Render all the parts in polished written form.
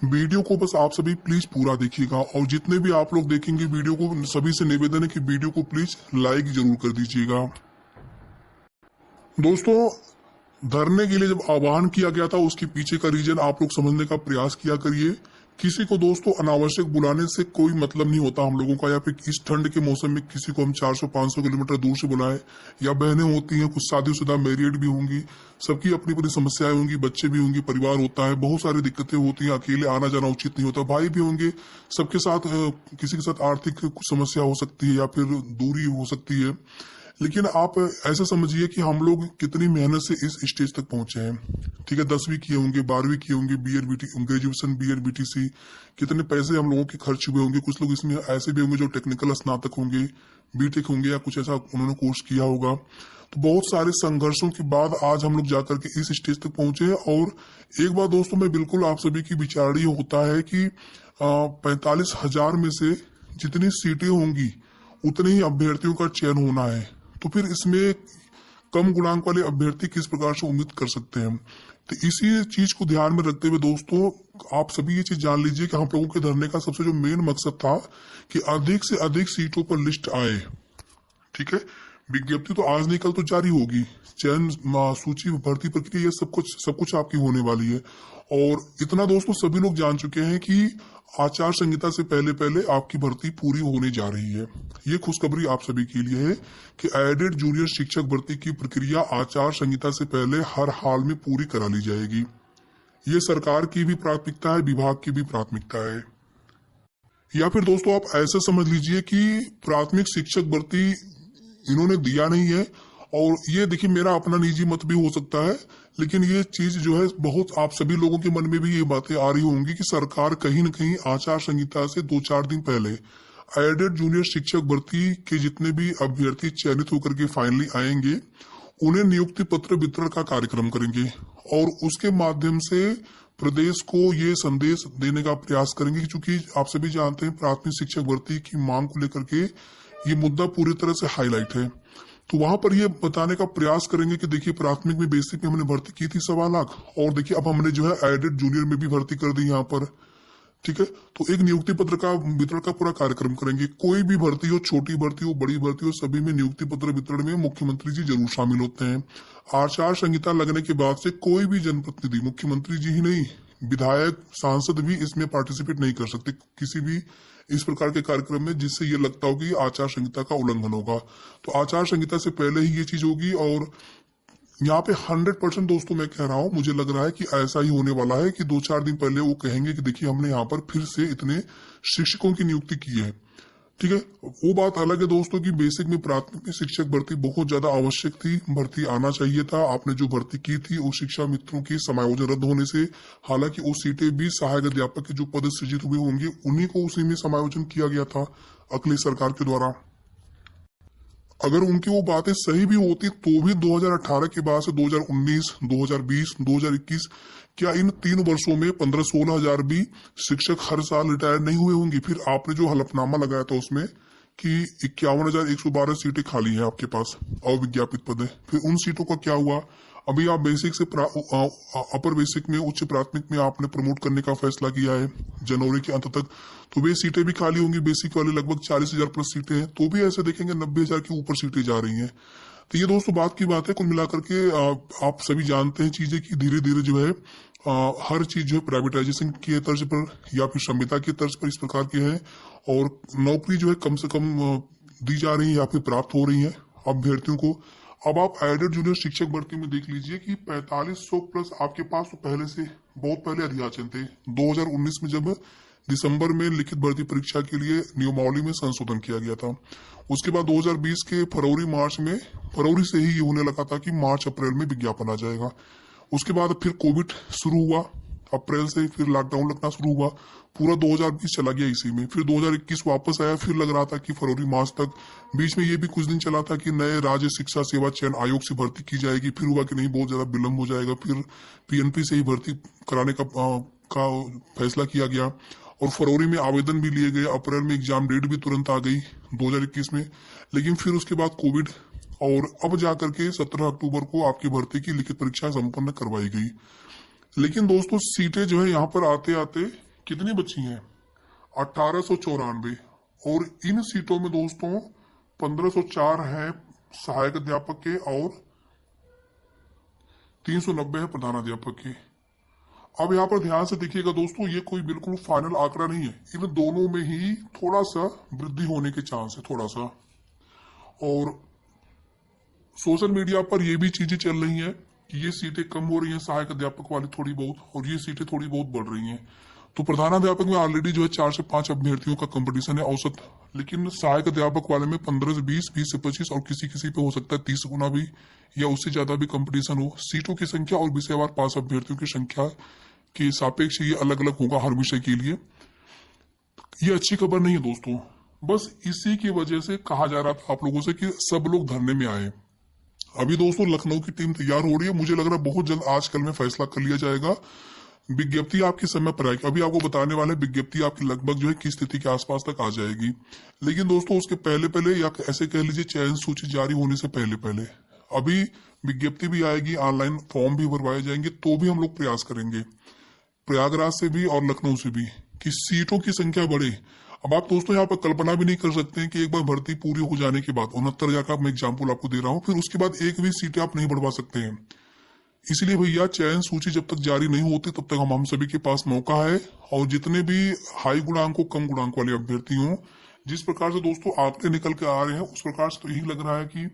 Video को बस आप सभी प्लीज पूरा देखिएगा, और जितने भी आप लोग देखेंगे वीडियो को, सभी से निवेदन है कि वीडियो को प्लीज लाइक जरूर कर दीजिएगा। दोस्तों, धरने के लिए जब आह्वान किया गया था उसके पीछे का रीजन आप लोग समझने का प्रयास किया करिए। किसी को दोस्तों अनावश्यक बुलाने से कोई मतलब नहीं होता हम लोगों का, या फिर इस ठंड के मौसम में किसी को हम 400-500 किलोमीटर दूर से बुलाएं, या बहनें होती हैं, कुछ शादीशुदा मैरिड भी होंगी, सबकी अपनी अपनी समस्याएं होंगी, बच्चे भी होंगे, परिवार होता है, बहुत सारी दिक्कतें होती हैं, अकेले आना जाना उचित नहीं होता, भाई भी होंगे, सबके साथ किसी के साथ आर्थिक कुछ समस्या हो सकती है या फिर दूरी हो सकती है। लेकिन आप ऐसा समझिए कि हम लोग कितनी मेहनत से इस स्टेज तक पहुंचे हैं। ठीक है, 10वीं किए होंगे, 12वीं किए होंगे, ग्रेजुएशन BEd BTC, कितने पैसे हम लोगों के खर्च हुए होंगे। कुछ लोग इसमें ऐसे भी होंगे जो टेक्निकल स्नातक होंगे, बीटेक होंगे, या कुछ ऐसा उन्होंने कोर्स किया होगा। तो बहुत सारे संघर्षों के बाद आज हम लोग जाकर के इस स्टेज तक पहुंचे हैं। और एक बात दोस्तों, मैं बिल्कुल आप सभी की विचार ये होता है कि 45,000 में से जितनी सीटें होंगी उतने ही अभ्यर्थियों का चयन होना है। तो फिर इसमें कम गुणांक वाले अभ्यर्थी किस प्रकार से उम्मीद कर सकते हैं। तो इसी चीज को ध्यान में रखते हुए दोस्तों, आप सभी ये चीज जान लीजिए कि हम लोगों के धरने का सबसे जो मेन मकसद था कि अधिक से अधिक सीटों पर लिस्ट आए। ठीक है, विज्ञप्ति तो आज नहीं कल तो जारी होगी, चयन सूची भर्ती प्रक्रिया ये सब कुछ आपकी होने वाली है। और इतना दोस्तों सभी लोग जान चुके हैं कि आचार संहिता से पहले पहले आपकी भर्ती पूरी होने जा रही है। ये खुशखबरी आप सभी के लिए है कि एडेड जूनियर शिक्षक भर्ती की प्रक्रिया आचार संहिता से पहले हर हाल में पूरी करा ली जाएगी। ये सरकार की भी प्राथमिकता है, विभाग की भी प्राथमिकता है। या फिर दोस्तों आप ऐसा समझ लीजिए कि प्राथमिक शिक्षक भर्ती इन्होंने दिया नहीं है। और ये देखिए, मेरा अपना निजी मत भी हो सकता है, लेकिन ये चीज जो है बहुत आप सभी लोगों के मन में भी ये बातें आ रही होंगी कि सरकार कहीं न कहीं आचार संहिता से 2-4 दिन पहले एडेड जूनियर शिक्षक भर्ती के जितने भी अभ्यर्थी चयनित होकर के फाइनली आएंगे उन्हें नियुक्ति पत्र वितरण का कार्यक्रम करेंगे, और उसके माध्यम से प्रदेश को ये संदेश देने का प्रयास करेंगे। क्योंकि आप सभी जानते हैं प्राथमिक शिक्षक भर्ती की मांग को लेकर के ये मुद्दा पूरी तरह से हाईलाइट है। तो वहां पर ये बताने का प्रयास करेंगे कि देखिए, प्राथमिक में बेसिक में हमने भर्ती की थी 1.25 लाख, और देखिए अब हमने जो है एडेड जूनियर में भी भर्ती कर दी यहाँ पर। ठीक है, तो एक नियुक्ति पत्र का वितरण का पूरा कार्यक्रम करेंगे। कोई भी भर्ती हो, छोटी भर्ती हो, बड़ी भर्ती हो, सभी में नियुक्ति पत्र वितरण में मुख्यमंत्री जी जरूर शामिल होते हैं। आचार संहिता लगने के बाद से कोई भी जनप्रतिनिधि, मुख्यमंत्री जी ही नहीं, विधायक सांसद भी इसमें पार्टिसिपेट नहीं कर सकते किसी भी इस प्रकार के कार्यक्रम में जिससे ये लगता हो कि आचार संहिता का उल्लंघन होगा। तो आचार संहिता से पहले ही ये चीज होगी। और यहाँ पे 100% दोस्तों मैं कह रहा हूँ, मुझे लग रहा है कि ऐसा ही होने वाला है कि 2-4 दिन पहले वो कहेंगे कि देखिए हमने यहाँ पर फिर से इतने शिक्षकों की नियुक्ति की है। ठीक है, वो बात अलग है दोस्तों की बेसिक में प्राथमिक में शिक्षक भर्ती बहुत ज्यादा आवश्यक थी, भर्ती आना चाहिए था। आपने जो भर्ती की थी वो शिक्षा मित्रों की समायोजन रद्द होने से, हालांकि वो सीटें भी सहायक अध्यापक के जो पद सृजित हुए होंगे उन्हीं को उसी में समायोजन किया गया था अगली सरकार के द्वारा। अगर उनकी वो बातें सही भी होती तो भी 2018 के बाद से 2019, 2020, 2021 क्या इन 3 वर्षों में 15-16 हजार भी शिक्षक हर साल रिटायर नहीं हुए होंगे। फिर आपने जो हलफनामा लगाया था उसमें कि 51,112 सीटें खाली हैं आपके पास, अविज्ञापित पद है, फिर उन सीटों का क्या हुआ। अभी आप बेसिक से अपर बेसिक में, उच्च प्राथमिक में आपने प्रमोट करने का फैसला किया है जनवरी के अंत तक, तो वे सीटें भी खाली होंगी। बेसिक वाले लगभग 40,000 प्लस सीटें हैं, तो भी ऐसे देखेंगे 90,000 के ऊपर सीटें जा रही हैं। तो ये दोस्तों बात की बात है। कुल मिलाकर के आप सभी जानते हैं चीजें कि धीरे धीरे जो है हर चीज जो है प्राइवेटाइजेशन की तर्ज पर या फिर संविदा की तर्ज पर इस प्रकार की है, और नौकरी जो है कम से कम दी जा रही है या फिर प्राप्त हो रही है अभ्यर्थियों को। अब आप एडेड जूनियर शिक्षक भर्ती में देख लीजिए कि 4500 प्लस आपके पास तो पहले से बहुत पहले अधियाचन थे। 2019 में जब दिसंबर में लिखित भर्ती परीक्षा के लिए नियमावली में संशोधन किया गया था, उसके बाद 2020 के फरवरी से ही ये होने लगा था कि मार्च अप्रैल में विज्ञापन आ जाएगा। उसके बाद फिर कोविड शुरू हुआ, अप्रैल से फिर लॉकडाउन लगना शुरू हुआ, पूरा 2020 चला गया इसी में। फिर 2021 वापस आया, फिर लग रहा था कि फरवरी मार्च तक। बीच में ये भी कुछ दिन चला था कि नए राज्य शिक्षा सेवा चयन आयोग से भर्ती की जाएगी, फिर हुआ कि नहीं बहुत ज्यादा विलंब हो जाएगा, फिर PNP से ही भर्ती कराने का फैसला किया गया, और फरवरी में आवेदन भी लिए गए, अप्रैल में एग्जाम डेट भी तुरंत आ गई 2021 में। लेकिन फिर उसके बाद कोविड, और अब जाकर के 17 अक्टूबर को आपकी भर्ती की लिखित परीक्षा संपन्न करवाई गई। लेकिन दोस्तों सीटें जो है यहाँ पर आते आते कितनी बची हैं? 1894। और इन सीटों में दोस्तों 1504 है सहायक अध्यापक के और 390 है प्रधानाध्यापक के। अब यहाँ पर ध्यान से देखिएगा दोस्तों, ये कोई बिल्कुल फाइनल आंकड़ा नहीं है, इन दोनों में ही थोड़ा सा वृद्धि होने के चांस है, थोड़ा सा। और सोशल मीडिया पर ये भी चीजें चल रही हैं कि ये सीटें कम हो रही हैं सहायक अध्यापक वाली थोड़ी बहुत, और ये सीटें थोड़ी बहुत बढ़ रही हैं। तो प्रधानाध्यापक में ऑलरेडी जो है 4 से 5 अभ्यर्थियों का कंपटीशन है औसत, लेकिन सहायक अध्यापक वाले में 15 से 20, 20 से 25 और किसी किसी पे हो सकता है 30 गुना भी या उससे ज्यादा भी कंपटीशन हो। सीटों की संख्या और विषयवार पास अभ्यर्थियों की संख्या के सापेक्ष ये अलग अलग होगा हर विषय के लिए। ये अच्छी खबर नहीं है दोस्तों, बस इसी की वजह से कहा जा रहा था आप लोगों से कि सब लोग धरने में आए। अभी दोस्तों लखनऊ की टीम तैयार हो रही है, मुझे लग रहा है बहुत जल्द आजकल में फैसला कर लिया जाएगा। विज्ञप्ति आपके समय पर आएगी, अभी आपको बताने वाले विज्ञप्ति आपकी लगभग जो है किस स्थिति के आसपास तक आ जाएगी। लेकिन दोस्तों उसके पहले पहले या ऐसे कह लीजिए चयन सूची जारी होने से पहले पहले अभी विज्ञप्ति भी आएगी, ऑनलाइन फॉर्म भी भरवाए जाएंगे, तो भी हम लोग प्रयास करेंगे प्रयागराज से भी और लखनऊ से भी कि सीटों की संख्या बढ़े। अब आप दोस्तों यहाँ पर कल्पना भी नहीं कर सकते हैं कि एक बार भर्ती पूरी हो जाने के बाद 69,000 का मैं एग्जाम्पल आपको दे रहा हूँ, फिर उसके बाद एक भी सीटें आप नहीं बढ़वा सकते हैं। इसलिए भैया चयन सूची जब तक जारी नहीं होती तब तक हम सभी के पास मौका है, और जितने भी हाई गुणांक कम गुणांक वाले अभ्यर्थी हों, जिस प्रकार से दोस्तों आंकड़े निकल के आ रहे हैं उस प्रकार से तो यही लग रहा है कि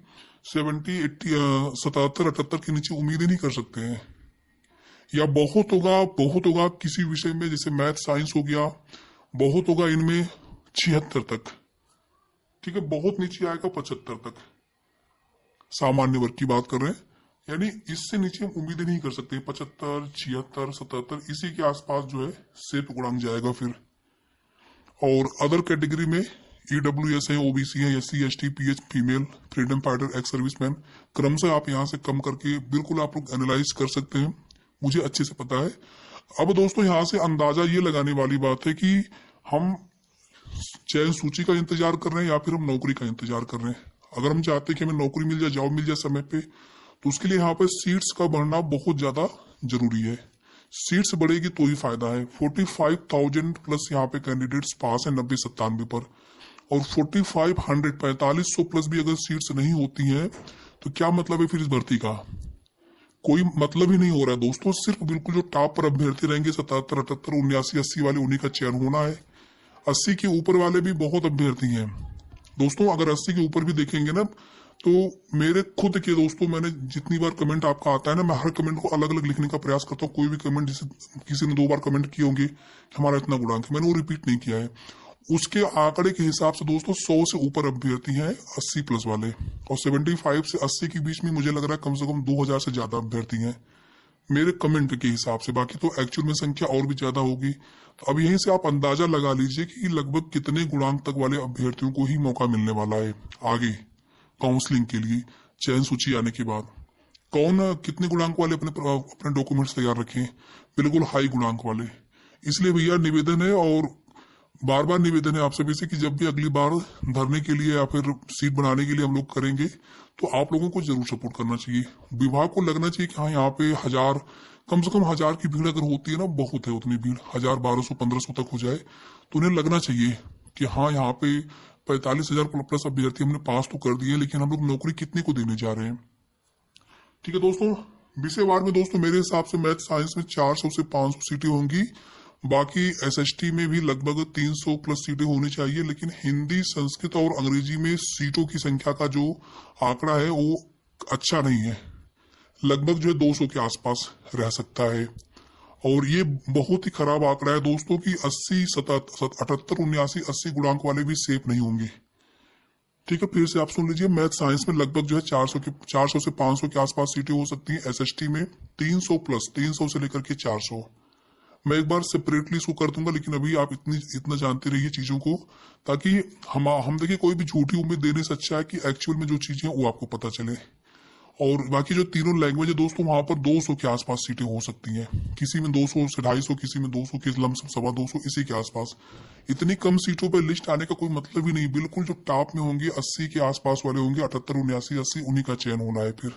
70, 80, 77, 78 के नीचे उम्मीद ही नहीं कर सकते हैं, या बहुत होगा किसी विषय में, जैसे मैथ साइंस हो गया, बहुत होगा इनमें 76 तक, ठीक है, बहुत नीचे आएगा 75 तक, सामान्य वर्ग की बात कर रहे हैं, यानी इससे नीचे हम उम्मीद नहीं कर सकते। 75, 76, 77 इसी के आसपास जो है सेप गुणांक जाएगा फिर। और अदर कैटेगरी में EWS है, OBC है, SC ST PH female, freedom fighter, ex serviceman, क्रमशः आप यहाँ से कम करके बिल्कुल आप लोग एनालाइज कर सकते हैं, मुझे अच्छे से पता है। अब दोस्तों यहाँ से अंदाजा ये लगाने वाली बात है कि हम चयन सूची का इंतजार कर रहे हैं या फिर हम नौकरी का इंतजार कर रहे हैं। अगर हम चाहते हैं कि हमें नौकरी मिल जाए, जॉब मिल जाए समय पे, तो उसके लिए यहाँ पे सीट्स का बढ़ना बहुत ज्यादा जरूरी है। सीट्स बढ़ेगी तो ही फायदा है। 45,000 प्लस यहाँ पे कैंडिडेट्स पास है 90-97 पर, और 4500 प्लस भी अगर सीट्स नहीं होती हैं तो क्या मतलब है फिर इस भर्ती का? कोई मतलब ही नहीं हो रहा है दोस्तों। सिर्फ बिल्कुल जो टॉप पर अभ्यर्थी रहेंगे 77, 78, 79, 80 वाले, उन्हीं का चयन होना है। 80 के ऊपर वाले भी बहुत अभ्यर्थी हैं दोस्तों। अगर 80 के ऊपर भी देखेंगे ना, तो मेरे खुद के दोस्तों, मैंने जितनी बार कमेंट आपका आता है ना, मैं हर कमेंट को अलग अलग लिखने का प्रयास करता हूँ। कोई भी कमेंट जैसे किसी ने 2 बार कमेंट किए होंगे हमारा इतना गुणांक है, मैंने वो रिपीट नहीं किया है। उसके आंकड़े के हिसाब से दोस्तों 100 से ऊपर अभ्यर्थी हैं 80 प्लस वाले, और 75 से 80 के बीच में मुझे लग रहा है कम से कम 2000 से ज्यादा अभ्यर्थी हैं मेरे कमेंट के हिसाब से। बाकी तो एक्चुअल में संख्या और भी ज्यादा होगी। तो अब यहीं से आप अंदाजा लगा लीजिए कि लगभग कितने गुणांक तक वाले अभ्यर्थियों को ही मौका मिलने वाला है आगे काउंसलिंग के लिए, चयन सूची आने के बाद। कौन कितने गुणांक वाले अपने डॉक्यूमेंट्स तैयार रखें, बिल्कुल हाई गुणांक वाले। इसलिए भैया निवेदन है, और बार बार निवेदन है आप सभी से कि जब भी अगली बार धरने के लिए या फिर सीट बनाने के लिए हम लोग करेंगे, तो आप लोगों को जरूर सपोर्ट करना चाहिए। विभाग को लगना चाहिए कि हाँ यहाँ पे कम से कम 1000 की भीड़ अगर होती है ना, बहुत है उतनी भीड़, 1000, 1200, 1500 तक हो जाए तो उन्हें लगना चाहिए कि हाँ यहाँ पे 45,000 प्लस अभ्यर्थी हमने पास तो कर दिए, लेकिन हम लोग नौकरी कितने को देने जा रहे हैं। ठीक है दोस्तों, विषयवार में दोस्तों मेरे हिसाब से मैथ साइंस में 400 से 500 सीटें होंगी। बाकी SST में भी लगभग 300 प्लस सीटें होनी चाहिए, लेकिन हिंदी, संस्कृत और अंग्रेजी में सीटों की संख्या का जो आंकड़ा है वो अच्छा नहीं है। लगभग जो है 200 के आसपास रह सकता है, और ये बहुत ही खराब आंकड़ा है दोस्तों कि 80, 78, 79, 80 गुणांक वाले भी सेफ नहीं होंगे। ठीक है, फिर से आप सुन लीजिए, मैथ साइंस में लगभग जो है 400 से 500 के आसपास सीटें हो सकती हैं। SST में 300 प्लस, 300 से लेकर के 400। मैं एक बार सेपरेटली इसको कर दूंगा, लेकिन अभी आप इतना जानते रहिए चीजों को, ताकि हम देखिए कोई भी झूठी उम्मीद देने से अच्छा है कि एक्चुअल में जो चीजें हैं वो आपको पता चले। और बाकी जो तीनों लैंग्वेज है दोस्तों, वहां पर 200 के आसपास सीटें हो सकती हैं, किसी में 200 से 250, किसी में 200 के लमसम 225, इसी के आसपास। इतनी कम सीटों पर लिस्ट आने का कोई मतलब ही नहीं। बिल्कुल जो टॉप में होंगे 80 के आसपास वाले होंगे, 78, 79, 80, उन्हीं का चयन होना है फिर।